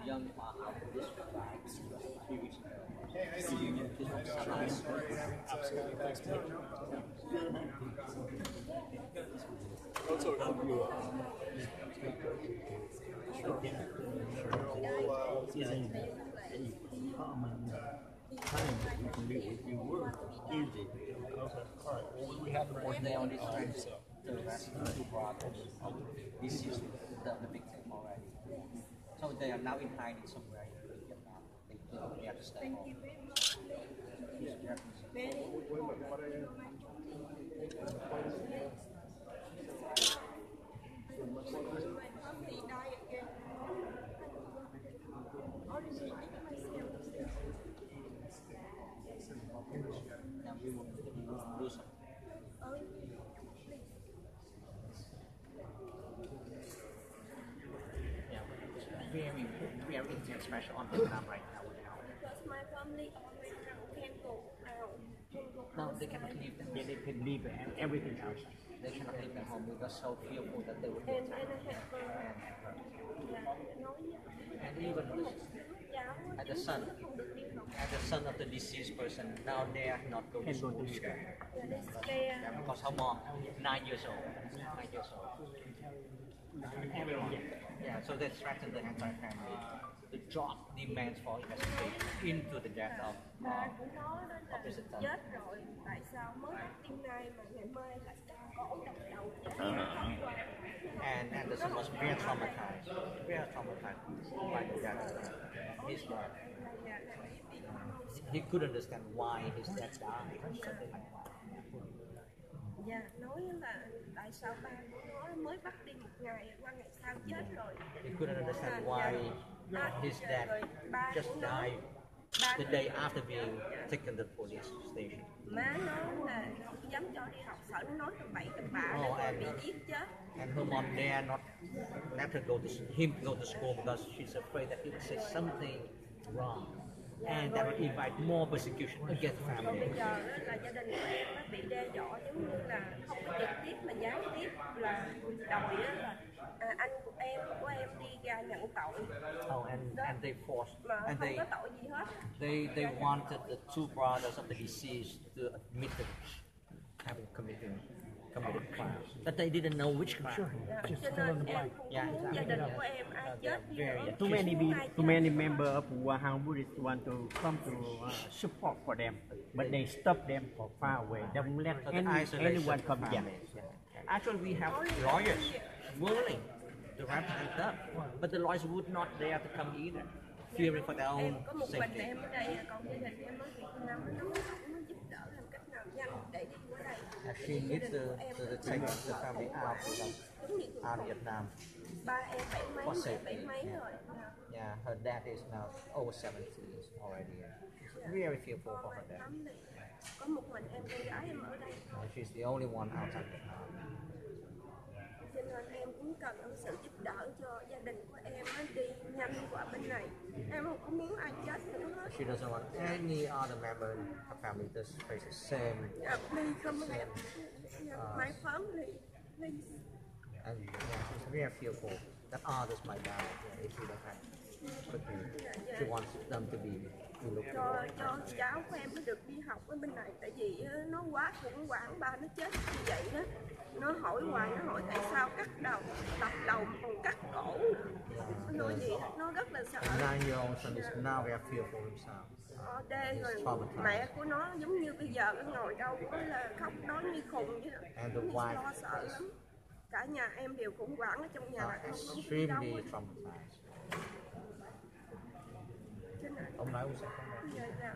dân Hoa học this right 3 weeks ago. This was nice. We have more day on this trip. The rest of the brothers. This is the big thing already. So they are now in hiding somewhere in Vietnam. They have to stay home. Now we will do something. We are in special on Vietnam right now. Because my family always can go out. No, they cannot leave. Yeah, they can leave and everything else. They cannot leave their home because so fearful that they would be And attacked. And even at the son of the deceased person, now they are not going to school. Because how long? 9 years old. 9 years old. Everyone. Yeah, so they threatened the entire family to drop demands for investigation into the death of his son. Chết rồi, tại sao mới bắt tim nay mà ngày mai lại có ống đập đầu chết? And the son was very traumatized by the death of his dad. He couldn't understand why his dad died or something like that. Dạ, nói là tại sao ba của nó mới bắt đi một ngày, qua ngày sau chết rồi. He couldn't understand why his dad just died the day after being taken to the police station. Má nó là không dám cho đi học, sợ nó nói tầm bậy tầm bạ rồi bị giết chết. And her mom dare not let her him go to school because she's afraid that he would say something wrong. And that would invite more persecution against the Còn family. bây giờ là gia đình của em bị đe dọa giống như là không có trực tiếp mà gián tiếp là đòi là anh của em đi ra nhận tội. Oh, and they forced Mà and không có tội gì hết. they wanted the two brothers of the deceased to admit that having committed crimes, but they didn't know which crime. Cho nên em không muốn gia đình của em ai chết đi nữa. Too many members of Quoc Hoi Buddhist want to come to support for them, but they stop them from far away. Don't let anyone come here. Actually, we have lawyers willing to represent them, but the lawyers would not dare to come either, fearing for their Em own có một mình safety. em ở đây, còn gia đình em ở Việt Nam nó giúp đỡ làm cách nào nhanh để đi qua đây. She needs to take the family out of Vietnam. Ba em bảy mấy rồi. Yeah, her dad is now over 70s already. She's very fearful for her dad. Có một mình em con gái em ở đây. She's the only one outside Vietnam. Cho nên em cũng cần sự giúp đỡ cho gia đình của em nó đi nhanh qua bên này. Em không có muốn ai chết nữa hết. She doesn't want any other member of her family to face the same. Please come here. My family, please. And yeah, she's very fearful that others might die if she don't have. But she wants them to be looked Cho cháu của em nó được đi học ở bên này, tại vì nó quá khủng hoảng ba nó chết như vậy đó. Nó hỏi hoài, nó hỏi tại sao cắt đầu, đập đầu còn cắt cổ nữa. Nó nói gì nó rất là sợ. The 9-year-old son is now very fearful himself. Đê rồi mẹ của nó giống như bây giờ nó ngồi đâu cũng là khóc nói như khùng vậy đó. Nó lo sợ lắm. Cả nhà em đều khủng hoảng ở trong nhà. Extremely traumatized. Ông nói sẽ không Dạ, dạ.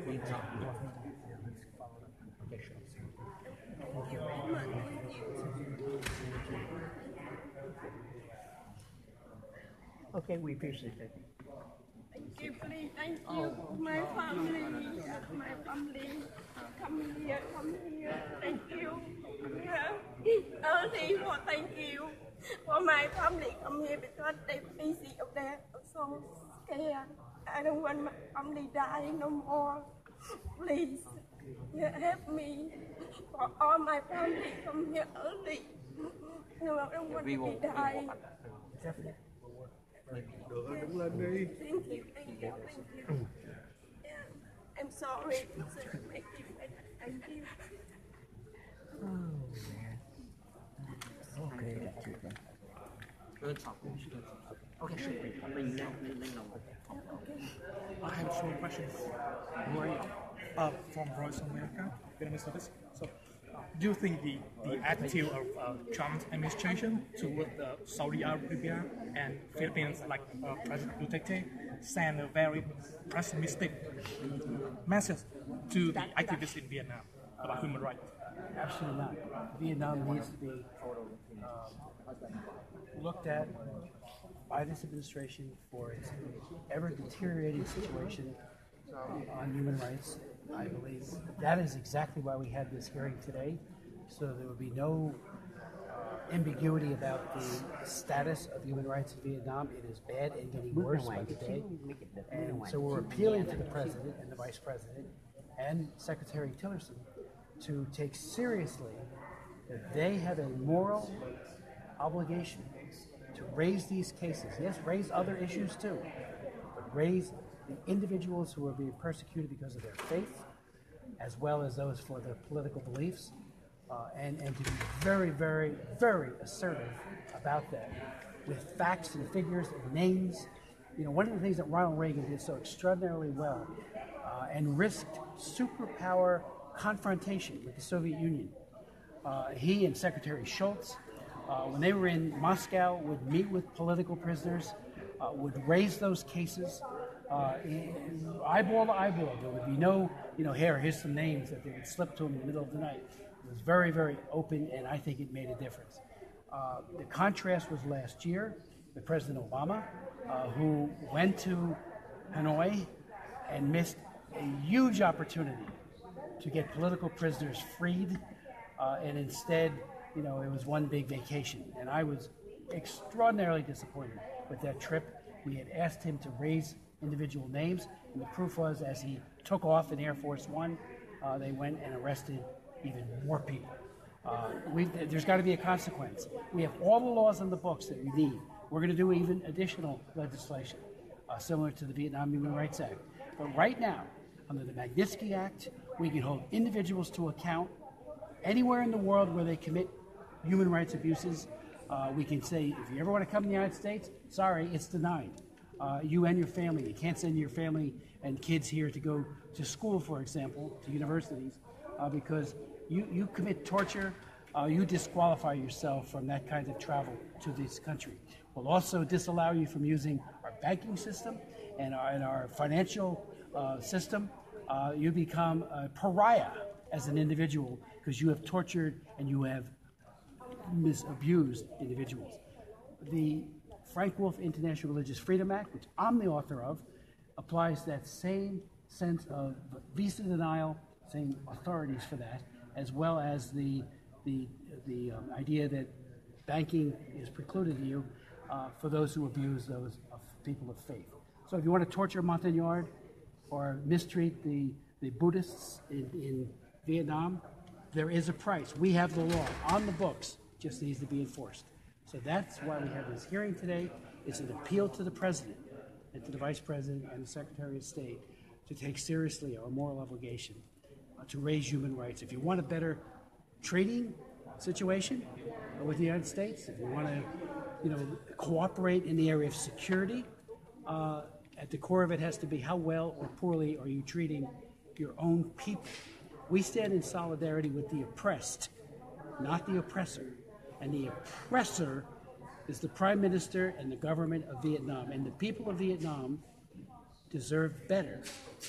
We talk. Thank you very much. Thank you. Okay, we appreciate it. Thank you, please. Thank you. My family. My family. Come here. Thank you. Early for thank you. For my family come here because they busy up there. So scared. I don't want my family die no more. Please help me. For all my family come here early. No, I don't want to die. Maybe do Thank you. Yeah, I'm sorry to make you wait. Thank you. Okay, Okay, sure. I have short questions. Who are you? From Voice of America, Vietnamese service. So, do you think the attitude of Trump's administration toward Saudi Arabia and Philippines, like President Duterte, send a very pessimistic message to the activists in Vietnam about human rights? Absolutely not. Vietnam needs to be looked at by this administration for its ever deteriorating situation on human rights. I believe that is exactly why we had this hearing today, so there would be no ambiguity about the status of human rights in Vietnam. It is bad and getting worse by the day. And so we're appealing to the President and the Vice President and Secretary Tillerson to take seriously that they have a moral obligation to raise these cases. Yes, raise other issues too, but raise the individuals who are being persecuted because of their faith, as well as those for their political beliefs, and to be very, very, very assertive about that with facts and figures and names. You know, one of the things that Ronald Reagan did so extraordinarily well and risked superpower confrontation with the Soviet Union. He and Secretary Shultz, when they were in Moscow, would meet with political prisoners, would raise those cases, eyeball to eyeball. There would be no, here's some names that they would slip to him in the middle of the night. It was very, very open, and I think it made a difference. The contrast was last year with President Obama, who went to Hanoi and missed a huge opportunity to get political prisoners freed, and instead, it was one big vacation. And I was extraordinarily disappointed with that trip. We had asked him to raise individual names, and the proof was, as he took off in Air Force One, they went and arrested even more people. There's got to be a consequence. We have all the laws on the books that we need. We're going to do even additional legislation, similar to the Vietnam Human Rights Act. But right now, under the Magnitsky Act, we can hold individuals to account anywhere in the world where they commit human rights abuses. We can say, if you ever want to come to the United States, sorry, it's denied. You and your family. You can't send your family and kids here to go to school, for example, to universities, because you commit torture, you disqualify yourself from that kind of travel to this country. We'll also disallow you from using our banking system and our financial system. You become a pariah as an individual because you have tortured and you have abused individuals. The Frank Wolf International Religious Freedom Act, which I'm the author of, applies that same sense of visa denial, same authorities for that, as well as the idea that banking is precluded to you for those who abuse those people of faith. So if you want to torture Montagnard or mistreat the Buddhists in Vietnam, there is a price. We have the law on the books, just needs to be enforced. So that's why we have this hearing today. It's an appeal to the President and to the Vice President and the Secretary of State to take seriously our moral obligation to raise human rights. If you want a better trading situation with the United States, if you want to cooperate in the area of security, at the core of it has to be how well or poorly are you treating your own people. We stand in solidarity with the oppressed, not the oppressor. And the oppressor is the Prime Minister and the government of Vietnam. And the people of Vietnam deserve better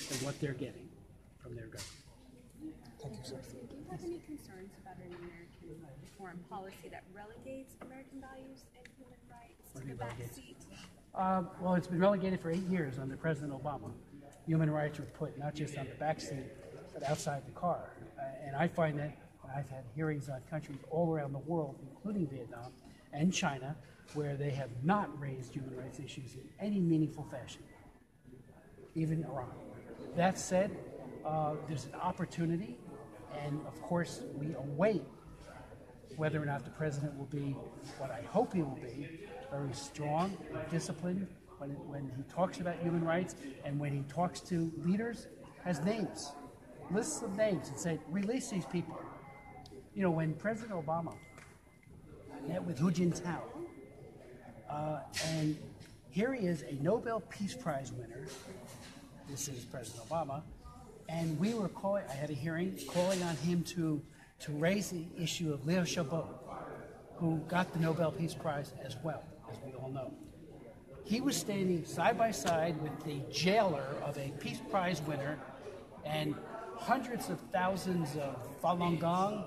than what they're getting from their government. Thank you, sir. Do you have any concerns about an American foreign policy that relegates American values and human rights to the back seat? Well, it's been relegated for 8 years under President Obama. Human rights were put not just on the back seat, but outside the car. And I find that I've had hearings on countries all around the world, including Vietnam and China, where they have not raised human rights issues in any meaningful fashion, even Iran. That said, there's an opportunity, and of course we await whether or not the President will be what I hope he will be, very strong, disciplined, when he talks about human rights and when he talks to leaders, has names, lists of names, and say, release these people. You know, when President Obama met with Hu Jintao, and here he is, a Nobel Peace Prize winner. This is President Obama, and we were calling. I had a hearing calling on him to raise the issue of Liu Xiaobo, who got the Nobel Peace Prize as well, as we all know. He was standing side by side with the jailer of a Peace Prize winner and hundreds of thousands of Falun Gong,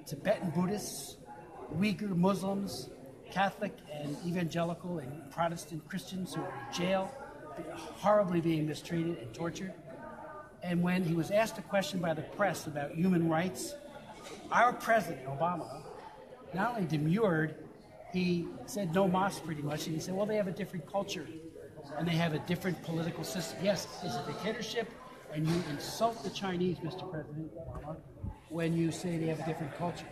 Tibetan Buddhists, Uyghur Muslims, Catholic and evangelical and Protestant Christians who are in jail, horribly being mistreated and tortured. And when he was asked a question by the press about human rights, our president, Obama, not only demurred, he said no mas pretty much, and he said, well, they have a different culture and they have a different political system. Yes, it's a dictatorship, and you insult the Chinese, Mr. President Obama, when you say they have a different culture.